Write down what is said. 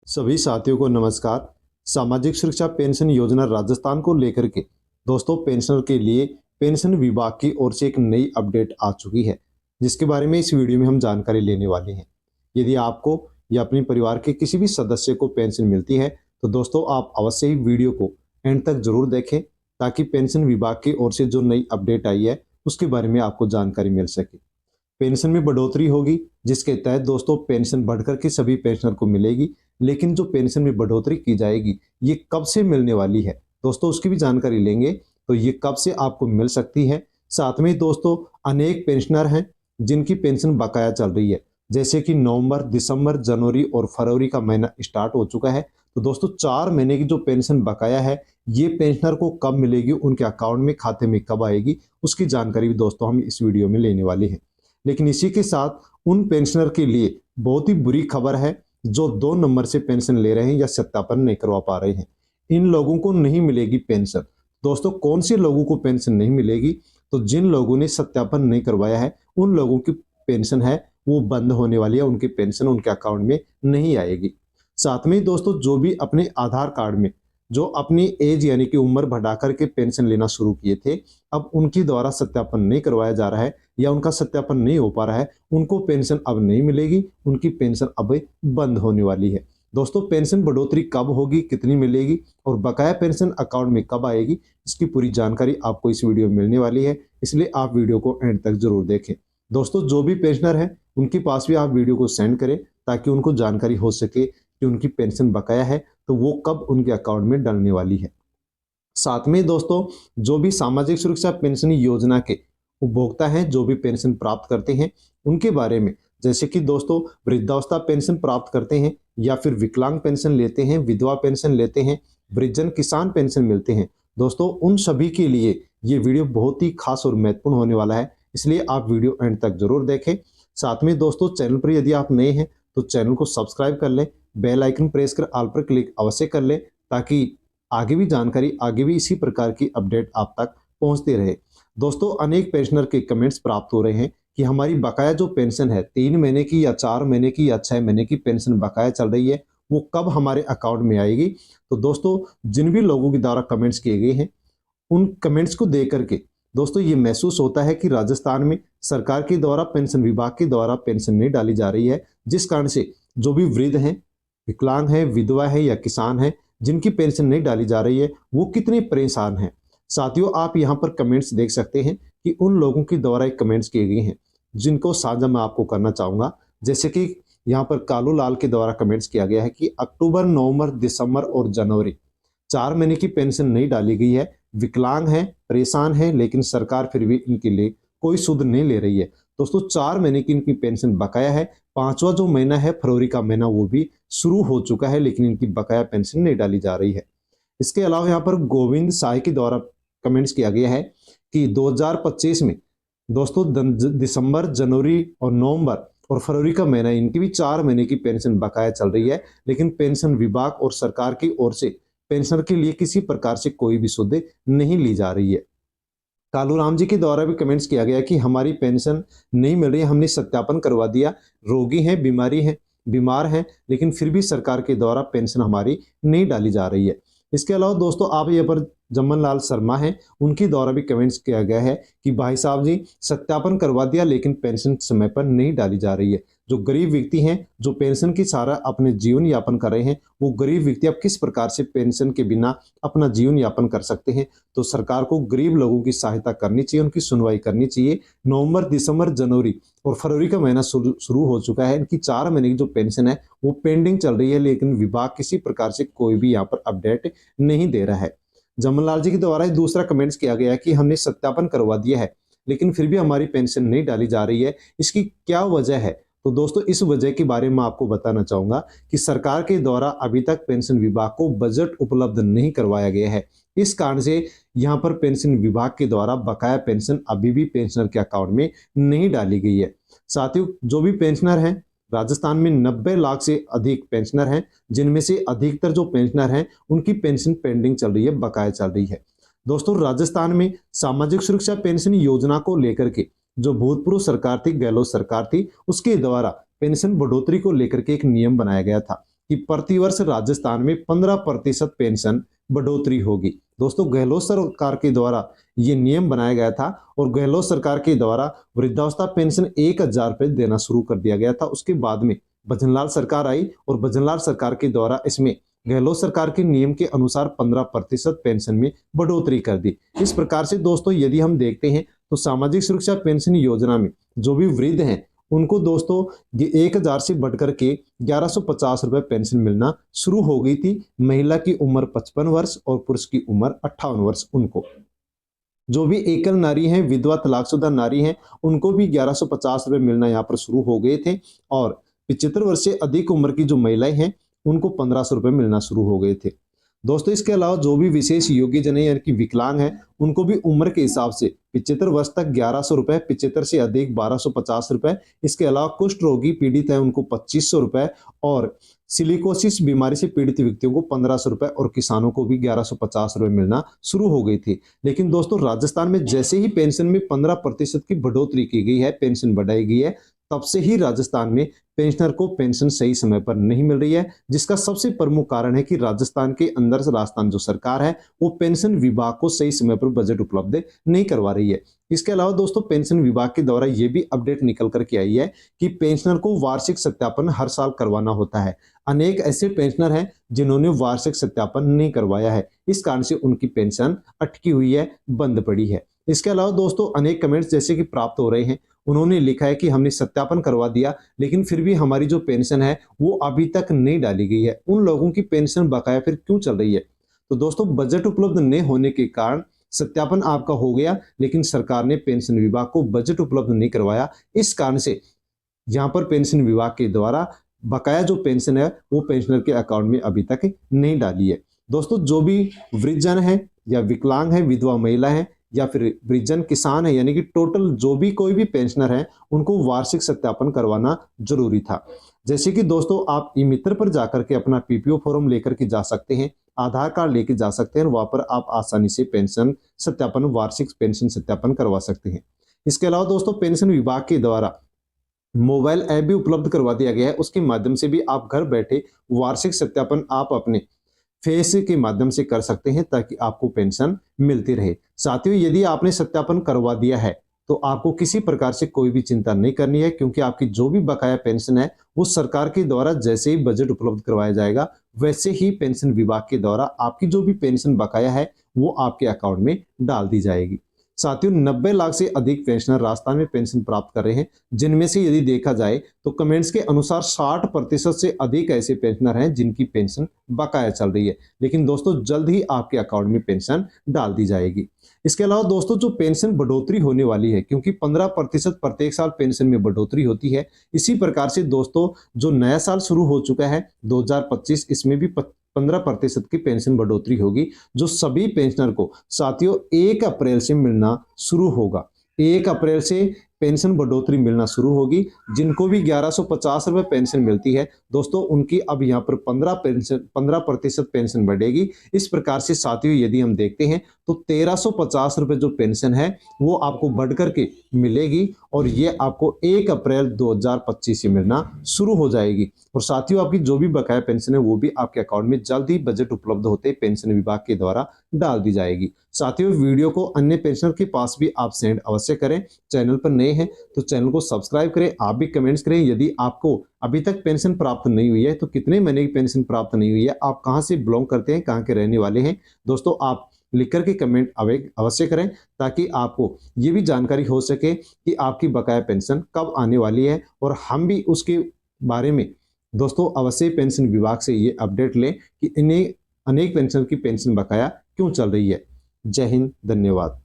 सभी साथियों को नमस्कार। सामाजिक सुरक्षा पेंशन योजना राजस्थान को लेकर के दोस्तों पेंशनर के लिए पेंशन विभाग की ओर से एक नई अपडेट आ चुकी है, जिसके बारे में इस वीडियो में हम जानकारी लेने वाले हैं। यदि आपको या अपने परिवार के किसी भी सदस्य को पेंशन मिलती है तो दोस्तों आप अवश्य ही वीडियो को एंड तक जरूर देखें, ताकि पेंशन विभाग की ओर से जो नई अपडेट आई है उसके बारे में आपको जानकारी मिल सके। पेंशन में बढ़ोतरी होगी, जिसके तहत दोस्तों पेंशन बढ़कर के सभी पेंशनर को मिलेगी। लेकिन जो पेंशन में बढ़ोतरी की जाएगी ये कब से मिलने वाली है दोस्तों, उसकी भी जानकारी लेंगे। तो ये कब से आपको मिल सकती है। साथ में दोस्तों अनेक पेंशनर हैं जिनकी पेंशन बकाया चल रही है, जैसे कि नवंबर, दिसंबर, जनवरी और फरवरी का महीना स्टार्ट हो चुका है। तो दोस्तों 4 महीने की जो पेंशन बकाया है ये पेंशनर को कब मिलेगी, उनके अकाउंट में, खाते में कब आएगी, उसकी जानकारी भी दोस्तों हम इस वीडियो में लेने वाले हैं। लेकिन इसी के साथ उन पेंशनर के लिए बहुत ही बुरी खबर है जो 2 नंबर से पेंशन ले रहे हैं या सत्यापन नहीं करवा पा रहे हैं। इन लोगों को नहीं मिलेगी पेंशन। दोस्तों कौन से लोगों को पेंशन नहीं मिलेगी? तो जिन लोगों ने सत्यापन नहीं करवाया है उन लोगों की पेंशन है वो बंद होने वाली है, उनकी पेंशन उनके अकाउंट में नहीं आएगी। साथ में दोस्तों जो भी अपने आधार कार्ड में जो अपनी एज यानी कि उम्र बढ़ा करके पेंशन लेना शुरू किए थे, अब उनकी द्वारा सत्यापन नहीं करवाया जा रहा है या उनका सत्यापन नहीं हो पा रहा है, उनको पेंशन अब नहीं मिलेगी, उनकी पेंशन अब बंद होने वाली है। दोस्तों पेंशन बढ़ोतरी कब होगी, कितनी मिलेगी और बकाया पेंशन अकाउंट में कब आएगी, इसकी पूरी जानकारी आपको इस वीडियो में मिलने वाली है, इसलिए आप वीडियो को एंड तक जरूर देखें। दोस्तों जो भी पेंशनर है उनके पास भी आप वीडियो को सेंड करें, ताकि उनको जानकारी हो सके कि उनकी पेंशन बकाया है तो वो कब उनके अकाउंट में डलने वाली है। साथ में दोस्तों जो भी सामाजिक सुरक्षा पेंशन योजना के उपभोक्ता हैं, जो भी पेंशन प्राप्त करते हैं, उनके बारे में, जैसे कि दोस्तों वृद्धावस्था पेंशन प्राप्त करते हैं या फिर विकलांग पेंशन लेते हैं, विधवा पेंशन लेते हैं, वृद्धजन किसान पेंशन मिलते हैं, दोस्तों उन सभी के लिए ये वीडियो बहुत ही खास और महत्वपूर्ण होने वाला है, इसलिए आप वीडियो एंड तक जरूर देखें। साथ में दोस्तों चैनल पर यदि आप नए हैं तो चैनल को सब्सक्राइब कर लें, बेल आइकन प्रेस कर ऑल पर क्लिक अवश्य कर लें, ताकि आगे भी जानकारी, आगे भी इसी प्रकार की अपडेट आप तक पहुंचते रहे। दोस्तों अनेक पेंशनर के कमेंट्स प्राप्त हो रहे हैं कि हमारी बकाया जो पेंशन है 3 महीने की या 4 महीने की या 6 महीने की पेंशन बकाया चल रही है, वो कब हमारे अकाउंट में आएगी। तो दोस्तों जिन भी लोगों के द्वारा कमेंट्स किए गए हैं उन कमेंट्स को देख करके दोस्तों ये महसूस होता है कि राजस्थान में सरकार के द्वारा, पेंशन विभाग के द्वारा पेंशन नहीं डाली जा रही है, जिस कारण से जो भी वृद्ध हैं, विकलांग है, विधवा है या किसान है जिनकी पेंशन नहीं डाली जा रही है वो कितने परेशान हैं। साथियों आप यहाँ पर कमेंट्स देख सकते हैं कि उन लोगों के द्वारा एक कमेंट्स किए गए हैं जिनको साझा मैं आपको करना चाहूंगा। जैसे कि यहाँ पर कालू लाल के द्वारा कमेंट्स किया गया है कि अक्टूबर, नवंबर, दिसंबर और जनवरी 4 महीने की पेंशन नहीं डाली गई है, विकलांग है, परेशान है, लेकिन सरकार फिर भी इनके लिए कोई सुध नहीं ले रही है। दोस्तों 4 महीने की इनकी पेंशन बकाया है, 5वां जो महीना है फरवरी का महीना वो भी शुरू हो चुका है, लेकिन इनकी बकाया पेंशन नहीं डाली जा रही है। इसके अलावा यहाँ पर गोविंद साय के द्वारा कमेंट्स किया गया है कि 2025 में दोस्तों दिसंबर, जनवरी और नवंबर और फरवरी का महीना, इनकी भी 4 महीने की पेंशन बकाया चल रही है, लेकिन पेंशन विभाग और सरकार की ओर से पेंशनर के लिए किसी प्रकार से कोई भी सुध नहीं ली जा रही है। कालू राम जी के द्वारा भी कमेंट्स किया गया कि हमारी पेंशन नहीं मिल रही है, हमने सत्यापन करवा दिया, रोगी हैं, बीमार हैं, लेकिन फिर भी सरकार के द्वारा पेंशन हमारी नहीं डाली जा रही है। इसके अलावा दोस्तों आप यहाँ पर जमन लाल शर्मा हैं, उनके द्वारा भी कमेंट्स किया गया है कि भाई साहब जी सत्यापन करवा दिया लेकिन पेंशन समय पर नहीं डाली जा रही है। जो गरीब व्यक्ति हैं, जो पेंशन की सहारा अपने जीवन यापन कर रहे हैं, वो गरीब व्यक्ति अब किस प्रकार से पेंशन के बिना अपना जीवन यापन कर सकते हैं। तो सरकार को गरीब लोगों की सहायता करनी चाहिए, उनकी सुनवाई करनी चाहिए। नवंबर, दिसंबर, जनवरी और फरवरी का महीना शुरू हो चुका है, इनकी 4 महीने की जो पेंशन है वो पेंडिंग चल रही है, लेकिन विभाग किसी प्रकार से कोई भी यहाँ पर अपडेट नहीं दे रहा है। जमनलाल जी के द्वारा दूसरा कमेंट्स किया गया कि हमने सत्यापन करवा दिया है लेकिन फिर भी हमारी पेंशन नहीं डाली जा रही है, इसकी क्या वजह है। तो दोस्तों इस वजह के बारे में आपको बताना चाहूंगा कि सरकार के द्वारा अभी तक पेंशन विभाग को बजट उपलब्ध नहीं करवाया गया है, इस कारण से यहाँ पर पेंशन विभाग के द्वारा बकाया पेंशन अभी भी पेंशनर के अकाउंट में नहीं डाली गई है। साथियों जो भी पेंशनर हैं, राजस्थान में 90 लाख से अधिक पेंशनर हैं, जिनमें से अधिकतर जो पेंशनर हैं उनकी पेंशन पेंडिंग चल रही है, बकाया चल रही है। दोस्तों राजस्थान में सामाजिक सुरक्षा पेंशन योजना को लेकर के जो भूतपूर्व सरकार थी, गहलोत सरकार थी, उसके द्वारा पेंशन बढ़ोतरी को लेकर के एक नियम बनाया गया था। कि प्रतिवर्ष राजस्थान में 15% पेंशन बढ़ोतरी होगी। दोस्तों गहलोत सरकार के द्वारा ये नियम बनाया गया था और गहलोत सरकार के द्वारा वृद्धावस्था पेंशन 1000 रुपये देना शुरू कर दिया गया था। उसके बाद में भजनलाल सरकार आई और भजनलाल सरकार के द्वारा इसमें गहलोत सरकार के नियम के अनुसार 15% पेंशन में बढ़ोतरी कर दी। इस प्रकार से दोस्तों यदि हम देखते हैं तो सामाजिक सुरक्षा पेंशन योजना में जो भी वृद्ध हैं उनको दोस्तों 1000 से बढ़कर के 1150 रुपए पेंशन मिलना शुरू हो गई थी। महिला की उम्र 55 वर्ष और पुरुष की उम्र 58 वर्ष। उनको जो भी एकल नारी हैं, विधवा तलाकशुदा नारी हैं, उनको भी 1150 रुपए मिलना यहाँ पर शुरू हो गए थे और 75 वर्ष से अधिक उम्र की जो महिलाएं हैं उनको 1500 रुपए मिलना शुरू हो गए थे। दोस्तों इसके अलावा जो भी विशेष योग्य जन है यानी कि विकलांग है उनको भी उम्र के हिसाब से 75 वर्ष तक 1100 रुपए, 75 से अधिक 1250 रुपए। इसके अलावा कुष्ठ रोगी पीड़ित है उनको 2500 रुपए और सिलिकोसिस बीमारी से पीड़ित व्यक्तियों को 1500 रुपए और किसानों को भी 1150 रुपए मिलना शुरू हो गई थी। लेकिन दोस्तों राजस्थान में जैसे ही पेंशन में 15% की बढ़ोतरी की गई है, पेंशन बढ़ाई गई है, तब से ही राजस्थान में पेंशनर को पेंशन सही समय पर नहीं मिल रही है। जिसका सबसे प्रमुख कारण है कि राजस्थान के अंदर राजस्थान जो सरकार है वो पेंशन विभाग को सही समय पर बजट उपलब्ध नहीं करवा रही है। इसके अलावा दोस्तों पेंशन विभाग के द्वारा ये भी अपडेट निकल करके आई है कि पेंशनर को वार्षिक सत्यापन हर साल करवाना होता है। अनेक ऐसे पेंशनर हैं जिन्होंने वार्षिक सत्यापन नहीं करवाया है, इस कारण से उनकी पेंशन अटकी हुई है, बंद पड़ी है। इसके अलावा दोस्तों अनेक कमेंट्स जैसे कि प्राप्त हो रहे हैं, उन्होंने लिखा है कि हमने सत्यापन करवा दिया लेकिन फिर भी हमारी जो पेंशन है वो अभी तक नहीं डाली गई है, उन लोगों की पेंशन बकाया फिर क्यों चल रही है। तो दोस्तों बजट उपलब्ध नहीं होने के कारण सत्यापन आपका हो गया लेकिन सरकार ने पेंशन विभाग को बजट उपलब्ध नहीं करवाया। इस कारण से यहाँ पर पेंशन विभाग के द्वारा बकाया जो पेंशन है वो पेंशनर के अकाउंट में अभी तक नहीं डाली है। दोस्तों जो भी वृद्धजन है या विकलांग है, विधवा महिला है या फिर वृद्धजन किसान है, यानी कि टोटल जो भी कोई भी पेंशनर है उनको वार्षिक सत्यापन करवाना जरूरी था। जैसे कि दोस्तों आप ई मित्र पर जाकर के अपना पीपीओ फॉर्म लेकर के जा सकते हैं, आधार कार्ड लेके जा सकते हैं, वहां पर आप आसानी से पेंशन सत्यापन, वार्षिक पेंशन सत्यापन करवा सकते हैं। इसके अलावा दोस्तों पेंशन विभाग के द्वारा मोबाइल ऐप भी उपलब्ध करवा दिया गया है, उसके माध्यम से भी आप घर बैठे वार्षिक सत्यापन आप अपने फेस के माध्यम से कर सकते हैं ताकि आपको पेंशन मिलती रहे। साथियों यदि आपने सत्यापन करवा दिया है तो आपको किसी प्रकार से कोई भी चिंता नहीं करनी है, क्योंकि आपकी जो भी बकाया पेंशन है वो सरकार के द्वारा जैसे ही बजट उपलब्ध करवाया जाएगा वैसे ही पेंशन विभाग के द्वारा आपकी जो भी पेंशन बकाया है वो आपके अकाउंट में डाल दी जाएगी। साथियों 90 लाख से अधिक पेंशनर राजस्थान में पेंशन प्राप्त कर रहे हैं, जिनमें से यदि देखा जाए तो कमेंट्स के अनुसार 60% से अधिक ऐसे पेंशनर हैं जिनकी पेंशन बकाया चल रही है। लेकिन दोस्तों जल्द ही आपके अकाउंट में पेंशन डाल दी जाएगी। इसके अलावा दोस्तों जो पेंशन बढ़ोतरी होने वाली है, क्योंकि 15% प्रत्येक साल पेंशन में बढ़ोतरी होती है, इसी प्रकार से दोस्तों जो नया साल शुरू हो चुका है 2025, इसमें भी 15% की पेंशन बढ़ोतरी होगी, जो सभी पेंशनर को साथियों 1 अप्रैल से मिलना शुरू होगा। 1 अप्रैल से पेंशन बढ़ोतरी मिलना शुरू होगी। जिनको भी 1150 रुपए पेंशन मिलती है दोस्तों उनकी अब यहाँ पर 15% पेंशन बढ़ेगी। इस प्रकार से साथियों यदि हम देखते हैं तो 1350 रुपए जो पेंशन है वो आपको बढ़ करके मिलेगी और ये आपको 1 अप्रैल 2025 से मिलना शुरू हो जाएगी। और साथियों आपकी जो भी बकाया पेंशन है वो भी आपके अकाउंट में जल्द ही बजट उपलब्ध होते पेंशन विभाग के द्वारा डाल दी जाएगी। साथियों वीडियो को अन्य पेंशनर के पास भी आप सेंड अवश्य करें। चैनल पर नए हैं तो चैनल को सब्सक्राइब करें। आप भी कमेंट्स करें यदि आपको अभी तक पेंशन प्राप्त नहीं हुई है तो कितने महीने की पेंशन प्राप्त नहीं हुई है, आप कहां से बिलोंग करते हैं, कहां के रहने वाले हैं। दोस्तों आप लिख करके कमेंट अवश्य करें ताकि आपको ये भी जानकारी हो सके कि आपकी बकाया पेंशन कब आने वाली है और हम भी उसके बारे में दोस्तों अवश्य पेंशन विभाग से ये अपडेट लें कि इन्हें अनेक पेंशन की पेंशन बकाया क्यों चल रही है। जय हिंद, धन्यवाद।